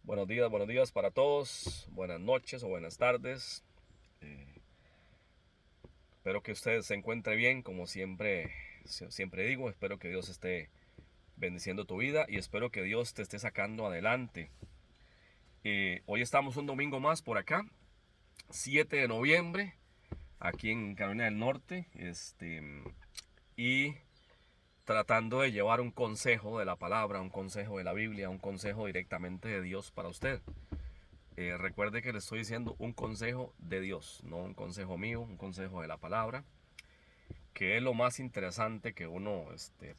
Buenos días para todos, buenas noches o buenas tardes. Eh, Espero que usted se encuentre bien, como siempre digo. Espero que Dios esté bendiciendo tu vida y espero que Dios te esté sacando adelante. Hoy estamos un domingo más por acá, 7 de noviembre, aquí en Carolina del Norte, y tratando de llevar un consejo de la palabra, un consejo de la Biblia, un consejo directamente de Dios para usted. Recuerde que le estoy diciendo un consejo de Dios, no un consejo mío, un consejo de la palabra, que es lo más interesante que uno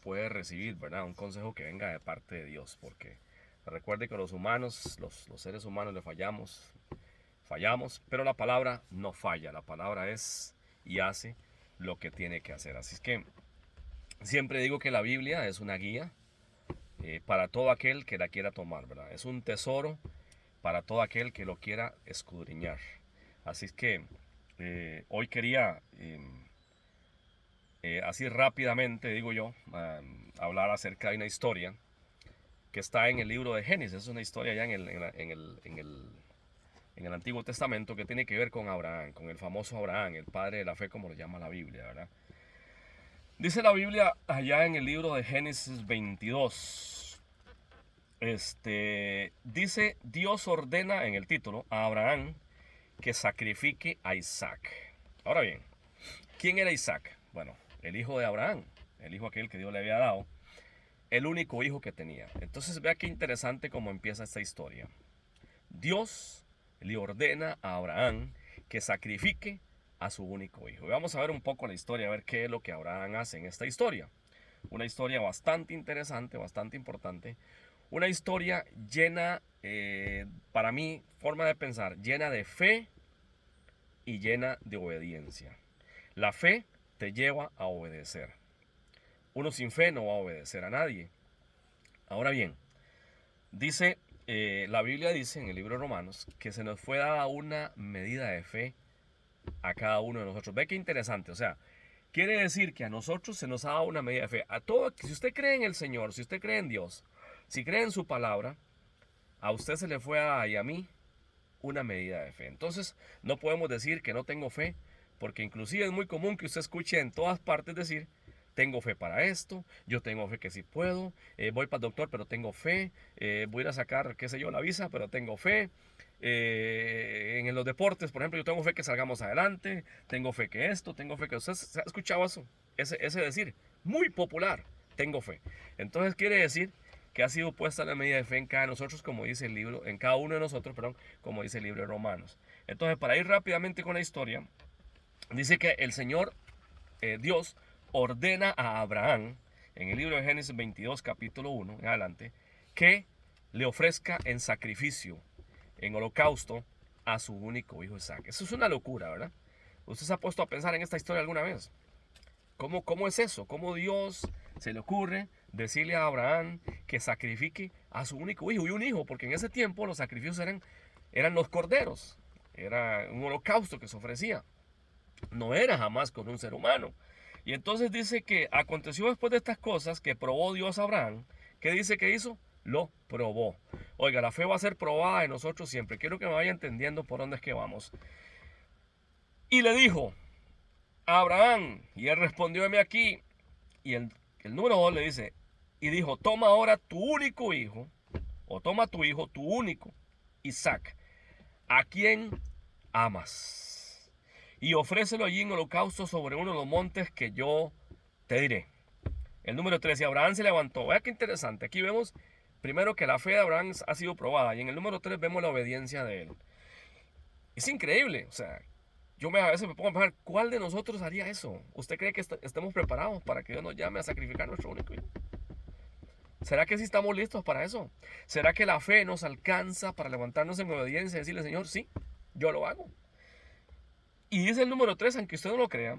puede recibir, ¿verdad? Un consejo que venga de parte de Dios, porque recuerde que los humanos, los seres humanos le fallamos, pero la palabra no falla, la palabra es y hace lo que tiene que hacer. Así es que siempre digo que la Biblia es una guía para todo aquel que la quiera tomar, ¿verdad? Es un tesoro para todo aquel que lo quiera escudriñar. Así es que hoy quería, así rápidamente, digo yo, hablar acerca de una historia que está en el libro de Génesis. Es una historia ya en el Antiguo Testamento que tiene que ver con Abraham, con el famoso Abraham, el padre de la fe, como lo llama la Biblia, ¿verdad? Dice la Biblia allá en el libro de Génesis 22. Dice, Dios ordena en el título a Abraham que sacrifique a Isaac. Ahora bien, ¿quién era Isaac? Bueno, el hijo de Abraham, el hijo aquel que Dios le había dado, el único hijo que tenía. Entonces vea qué interesante cómo empieza esta historia. Dios le ordena a Abraham que sacrifique a su único hijo. Y vamos a ver un poco la historia, a ver qué es lo que Abraham hace en esta historia. Una historia bastante interesante, bastante importante. Una historia llena, para mí, forma de pensar, llena de fe y llena de obediencia. La fe te lleva a obedecer. Uno sin fe no va a obedecer a nadie. Ahora bien, dice, la Biblia dice en el libro de Romanos que se nos fue dada una medida de fe a cada uno de nosotros. Ve qué interesante, o sea, quiere decir que a nosotros se nos ha dado una medida de fe. A todo, si usted cree en el Señor, si usted cree en Dios, si cree en su palabra, a usted se le fue a y a mí una medida de fe. Entonces, no podemos decir que no tengo fe, porque inclusive es muy común que usted escuche en todas partes decir, tengo fe para esto, yo tengo fe que sí puedo, voy para el doctor pero tengo fe, voy a ir a sacar, qué sé yo, la visa pero tengo fe. En los deportes, por ejemplo, yo tengo fe que salgamos adelante, tengo fe que esto, tengo fe que usted se ha escuchado eso, ese decir, muy popular, tengo fe. Entonces quiere decir que ha sido puesta la medida de fe en cada nosotros, como dice el libro, en cada uno de nosotros, perdón, como dice el libro de Romanos. Entonces, para ir rápidamente con la historia, dice que el Señor, Dios, ordena a Abraham, en el libro de Génesis 22, capítulo 1, en adelante, que le ofrezca en sacrificio, en holocausto, a su único hijo Isaac. Eso es una locura, ¿verdad? ¿Usted se ha puesto a pensar en esta historia alguna vez? ¿Cómo es eso? ¿Cómo Dios se le ocurre decirle a Abraham que sacrifique a su único hijo? Y un hijo, porque en ese tiempo los sacrificios eran los corderos. Era un holocausto que se ofrecía. No era jamás con un ser humano. Y entonces dice que aconteció después de estas cosas que probó Dios a Abraham. ¿Qué dice que hizo? Lo probó. Oiga, la fe va a ser probada de nosotros siempre. Quiero que me vaya entendiendo por dónde es que vamos. Y le dijo a Abraham, y él respondió: heme aquí. Y el número 2 le dice, y dijo, toma ahora tu único hijo, o toma tu hijo, tu único, Isaac, a quien amas, y ofrécelo allí en holocausto sobre uno de los montes que yo te diré. El número 3, y Abraham se levantó. Vea qué interesante, aquí vemos primero que la fe de Abraham ha sido probada, y en el número 3 vemos la obediencia de él. Es increíble, o sea, a veces me pongo a pensar, ¿cuál de nosotros haría eso? ¿Usted cree que estemos preparados para que Dios nos llame a sacrificar a nuestro único hijo? ¿Será que sí estamos listos para eso? ¿Será que la fe nos alcanza para levantarnos en obediencia y decirle, Señor, sí, yo lo hago? Y dice el número 3, aunque usted no lo crea,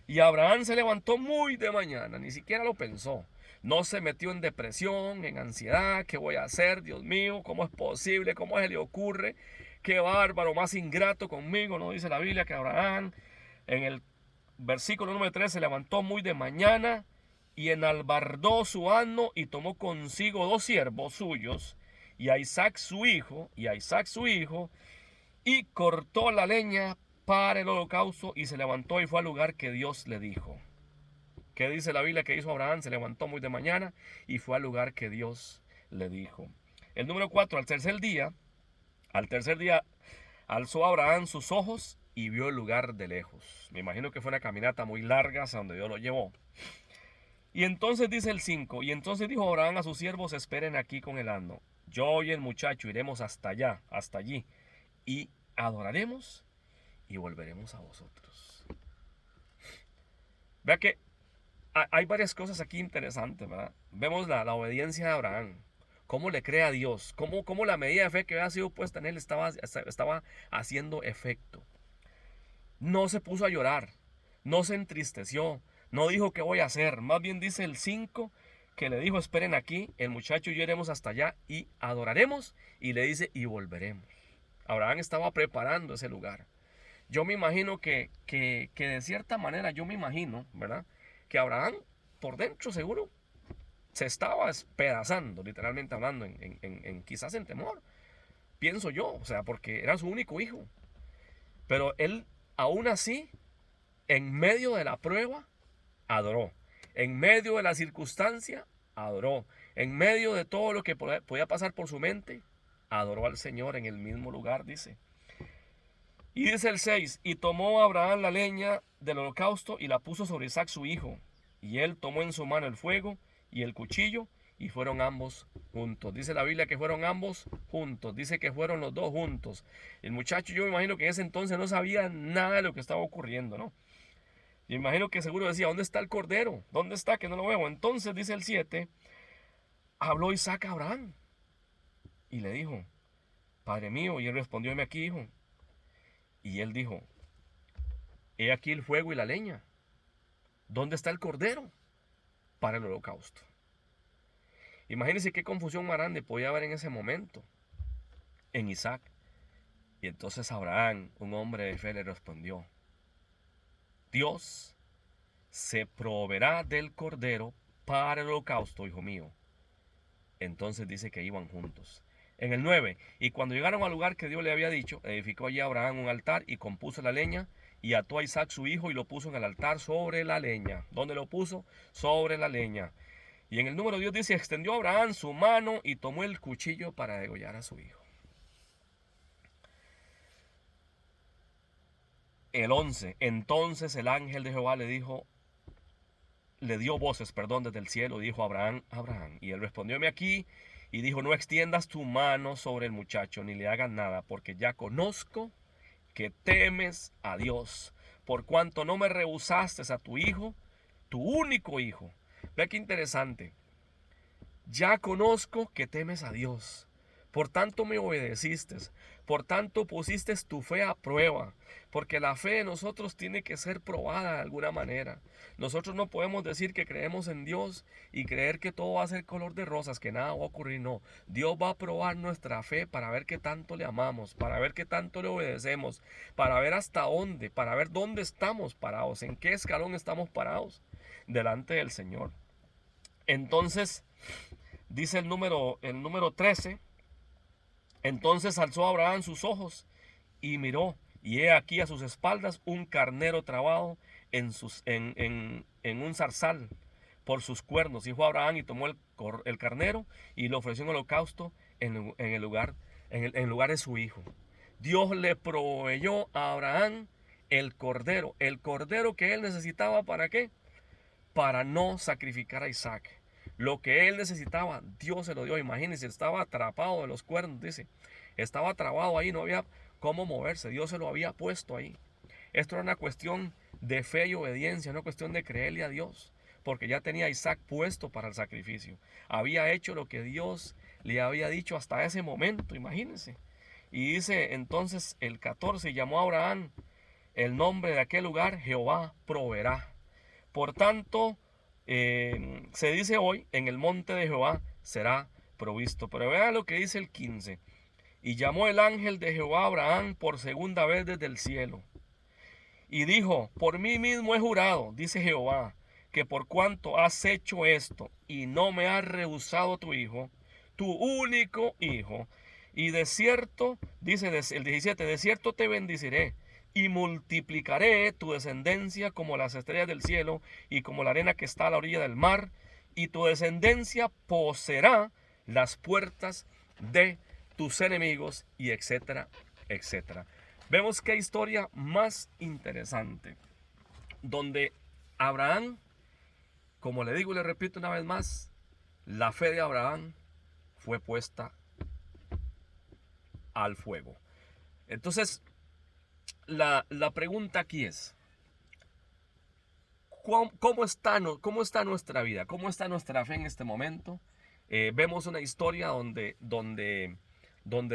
y Abraham se levantó muy de mañana, ni siquiera lo pensó. No se metió en depresión, en ansiedad, ¿qué voy a hacer? Dios mío, ¿cómo es posible? ¿Cómo se le ocurre? Qué bárbaro, más ingrato conmigo, ¿no? Dice la Biblia que Abraham en el versículo número 3 se levantó muy de mañana y enalbardó su asno y tomó consigo 2 siervos suyos y a Isaac su hijo, y cortó la leña para el holocausto y se levantó y fue al lugar que Dios le dijo. ¿Qué dice la Biblia que hizo Abraham? Se levantó muy de mañana y fue al lugar que Dios le dijo. El número 4, al tercer día alzó Abraham sus ojos y vio el lugar de lejos. Me imagino que fue una caminata muy larga hasta donde Dios lo llevó. Y entonces dice el 5, y entonces dijo Abraham a sus siervos, esperen aquí con el asno. Yo y el muchacho iremos hasta allá, hasta allí, y adoraremos y volveremos a vosotros. Vea que hay varias cosas aquí interesantes, ¿verdad? Vemos la obediencia de Abraham, cómo le cree a Dios, cómo la medida de fe que había sido puesta en él estaba haciendo efecto. No se puso a llorar, no se entristeció, no dijo qué voy a hacer. Más bien dice el 5 que le dijo, esperen aquí, el muchacho y yo iremos hasta allá y adoraremos, y le dice, y volveremos. Abraham estaba preparando ese lugar. Yo me imagino que de cierta manera, ¿verdad? Que Abraham por dentro seguro se estaba despedazando, literalmente hablando, quizás en temor. Pienso yo, o sea, porque era su único hijo. Pero él, aún así, en medio de la prueba, adoró. En medio de la circunstancia, adoró. En medio de todo lo que podía pasar por su mente, adoró al Señor en el mismo lugar, dice. Y dice el 6, y tomó Abraham la leña del holocausto y la puso sobre Isaac su hijo. Y él tomó en su mano el fuego y el cuchillo, y fueron ambos juntos. Dice la Biblia que fueron ambos juntos. Dice que fueron los dos juntos. El muchacho, yo me imagino que en ese entonces no sabía nada de lo que estaba ocurriendo, ¿no? Yo me imagino que seguro decía, ¿dónde está el cordero? ¿Dónde está? Que no lo veo. Entonces, dice el 7, habló Isaac a Abraham y le dijo, Padre mío. Y él respondió, heme aquí, hijo. Y él dijo, he aquí el fuego y la leña. ¿Dónde está el cordero para el holocausto? Imagínense qué confusión más grande podía haber en ese momento en Isaac. Y entonces Abraham, un hombre de fe, le respondió, Dios se proveerá del cordero para el holocausto, hijo mío. Entonces dice que iban juntos. En el 9, y cuando llegaron al lugar que Dios le había dicho, edificó allí Abraham un altar y compuso la leña y ató a Isaac su hijo y lo puso en el altar sobre la leña. ¿Dónde lo puso? Sobre la leña. Y en el número 10 dice, extendió Abraham su mano y tomó el cuchillo para degollar a su hijo. El 11, entonces el ángel de Jehová le dio voces, desde el cielo, dijo Abraham, Abraham. Y él respondió, heme aquí, y dijo, no extiendas tu mano sobre el muchacho, ni le hagas nada, porque ya conozco que temes a Dios, por cuanto no me rehusaste a tu hijo, tu único hijo. Ve qué interesante. Ya conozco que temes a Dios, por tanto me obedeciste, por tanto pusiste tu fe a prueba, porque la fe de nosotros tiene que ser probada de alguna manera. Nosotros no podemos decir que creemos en Dios y creer que todo va a ser color de rosas, que nada va a ocurrir. No, Dios va a probar nuestra fe para ver qué tanto le amamos, para ver qué tanto le obedecemos, para ver hasta dónde, para ver dónde estamos parados, en qué escalón estamos parados delante del Señor. Entonces, dice el número 13, entonces alzó Abraham sus ojos y miró, y he aquí a sus espaldas un carnero trabado en un zarzal por sus cuernos. Y fue Abraham y tomó el carnero y lo ofreció en holocausto en lugar de su hijo. Dios le proveyó a Abraham el cordero que él necesitaba. ¿Para qué? Para no sacrificar a Isaac. Lo que él necesitaba, Dios se lo dio. Imagínense, estaba atrapado de los cuernos, dice. Estaba trabado ahí, no había cómo moverse. Dios se lo había puesto ahí. Esto era una cuestión de fe y obediencia, una cuestión de creerle a Dios. Porque ya tenía a Isaac puesto para el sacrificio. Había hecho lo que Dios le había dicho hasta ese momento, imagínense. Y dice entonces el 14, llamó a Abraham el nombre de aquel lugar, Jehová proveerá. Por tanto, se dice hoy, en el monte de Jehová será provisto. Pero vean lo que dice el 15. Y llamó el ángel de Jehová a Abraham por segunda vez desde el cielo. Y dijo, por mí mismo he jurado, dice Jehová, que por cuanto has hecho esto y no me has rehusado tu tu único hijo. Y de cierto, dice el 17, de cierto te bendeciré y multiplicaré tu descendencia como las estrellas del cielo y como la arena que está a la orilla del mar. Y tu descendencia poseerá las puertas de tus enemigos, y etcétera, etcétera. Vemos qué historia más interesante, donde Abraham, como le digo y le repito una vez más, la fe de Abraham fue puesta al fuego. Entonces, la pregunta aquí es, ¿cómo está nuestra vida? ¿Cómo está nuestra fe en este momento? Vemos una historia donde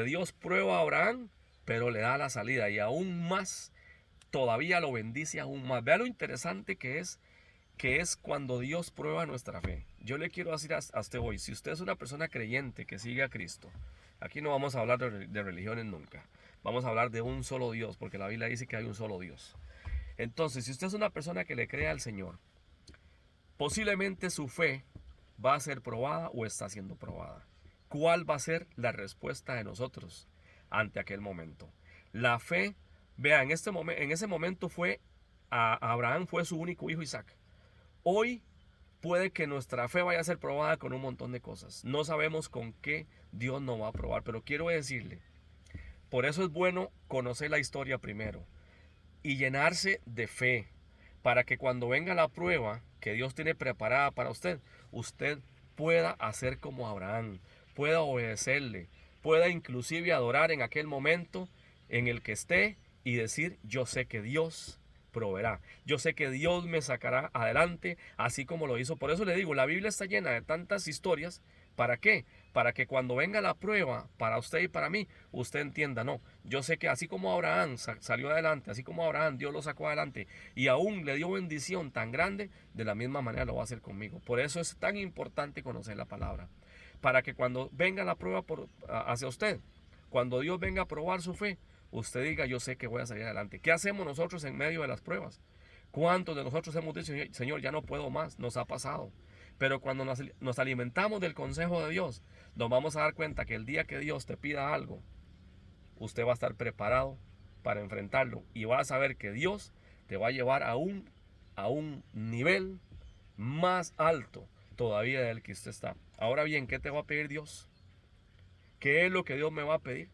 Dios prueba a Abraham, pero le da la salida, y aún más, todavía lo bendice aún más. Vea lo interesante que es cuando Dios prueba nuestra fe. Yo le quiero decir a usted hoy, si usted es una persona creyente que sigue a Cristo, aquí no vamos a hablar de religiones nunca. Vamos a hablar de un solo Dios, porque la Biblia dice que hay un solo Dios. Entonces, si usted es una persona que le cree al Señor, posiblemente su fe va a ser probada o está siendo probada. ¿Cuál va a ser la respuesta de nosotros ante aquel momento? La fe, vea, en ese momento Abraham fue su único hijo, Isaac. Hoy puede que nuestra fe vaya a ser probada con un montón de cosas. No sabemos con qué Dios nos va a probar, pero quiero decirle, por eso es bueno conocer la historia primero y llenarse de fe, para que cuando venga la prueba que Dios tiene preparada para usted, usted pueda hacer como Abraham, pueda obedecerle, pueda inclusive adorar en aquel momento en el que esté y decir, yo sé que Dios proveerá, yo sé que Dios me sacará adelante, así como lo hizo. Por eso le digo, la Biblia está llena de tantas historias. ¿Para qué? Para que cuando venga la prueba para usted y para mí, usted entienda, no, yo sé que así como Abraham salió adelante, así como Abraham Dios lo sacó adelante y aún le dio bendición tan grande, de la misma manera lo va a hacer conmigo. Por eso es tan importante conocer la palabra, para que cuando venga la prueba hacia usted, cuando Dios venga a probar su fe, usted diga, yo sé que voy a salir adelante. ¿Qué hacemos nosotros en medio de las pruebas? ¿Cuántos de nosotros hemos dicho, Señor, ya no puedo más? Nos ha pasado. Pero cuando nos alimentamos del consejo de Dios, nos vamos a dar cuenta que el día que Dios te pida algo, usted va a estar preparado para enfrentarlo y va a saber que Dios te va a llevar a un nivel más alto todavía del que usted está. Ahora bien, ¿qué te va a pedir Dios? ¿Qué es lo que Dios me va a pedir?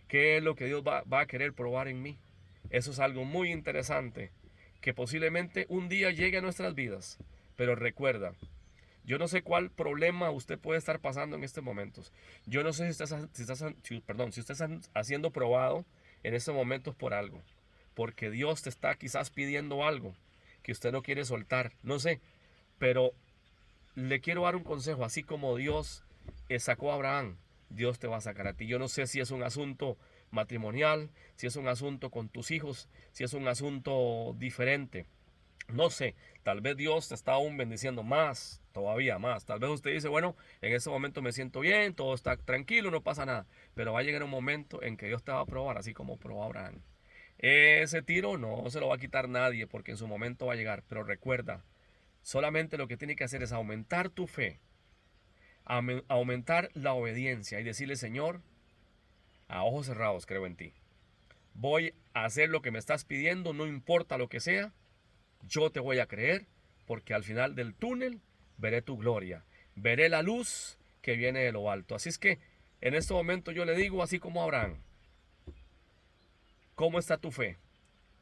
¿Qué es lo que Dios va a querer probar en mí? Eso es algo muy interesante que posiblemente un día llegue a nuestras vidas. Pero recuerda, yo no sé cuál problema usted puede estar pasando en estos momentos. Yo no sé si usted está haciendo probado en estos momentos por algo. Porque Dios te está quizás pidiendo algo que usted no quiere soltar. No sé. Pero le quiero dar un consejo. Así como Dios sacó a Abraham, Dios te va a sacar a ti. Yo no sé si es un asunto matrimonial, si es un asunto con tus hijos, si es un asunto diferente. No sé, tal vez Dios te está aún bendiciendo más, todavía más. Tal vez usted dice, bueno, en ese momento me siento bien, todo está tranquilo, no pasa nada. Pero va a llegar un momento en que Dios te va a probar, así como probó a Abraham. Ese tiro no se lo va a quitar nadie, porque en su momento va a llegar. Pero recuerda, solamente lo que tiene que hacer es aumentar tu fe, aumentar la obediencia y decirle, Señor, a ojos cerrados creo en ti. Voy a hacer lo que me estás pidiendo, no importa lo que sea. Yo te voy a creer, porque al final del túnel veré tu gloria, veré la luz que viene de lo alto. Así es que en este momento yo le digo, así como Abraham, ¿cómo está tu fe?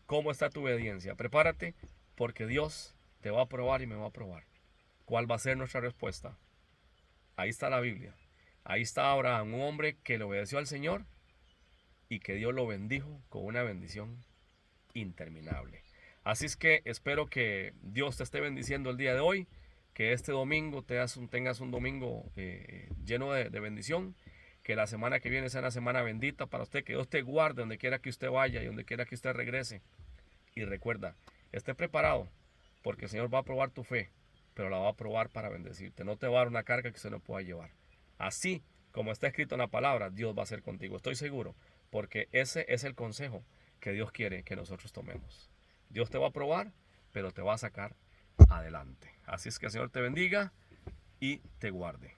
¿Cómo está tu obediencia? Prepárate, porque Dios te va a probar y me va a probar. ¿Cuál va a ser nuestra respuesta? Ahí está la Biblia. Ahí está Abraham, un hombre que le obedeció al Señor y que Dios lo bendijo con una bendición interminable. Así es que espero que Dios te esté bendiciendo el día de hoy, que este domingo tengas un domingo lleno de bendición, que la semana que viene sea una semana bendita para usted, que Dios te guarde donde quiera que usted vaya y donde quiera que usted regrese. Y recuerda, esté preparado, porque el Señor va a probar tu fe, pero la va a probar para bendecirte. No te va a dar una carga que usted no pueda llevar. Así como está escrito en la palabra, Dios va a ser contigo. Estoy seguro, porque ese es el consejo que Dios quiere que nosotros tomemos. Dios te va a probar, pero te va a sacar adelante. Así es que el Señor te bendiga y te guarde.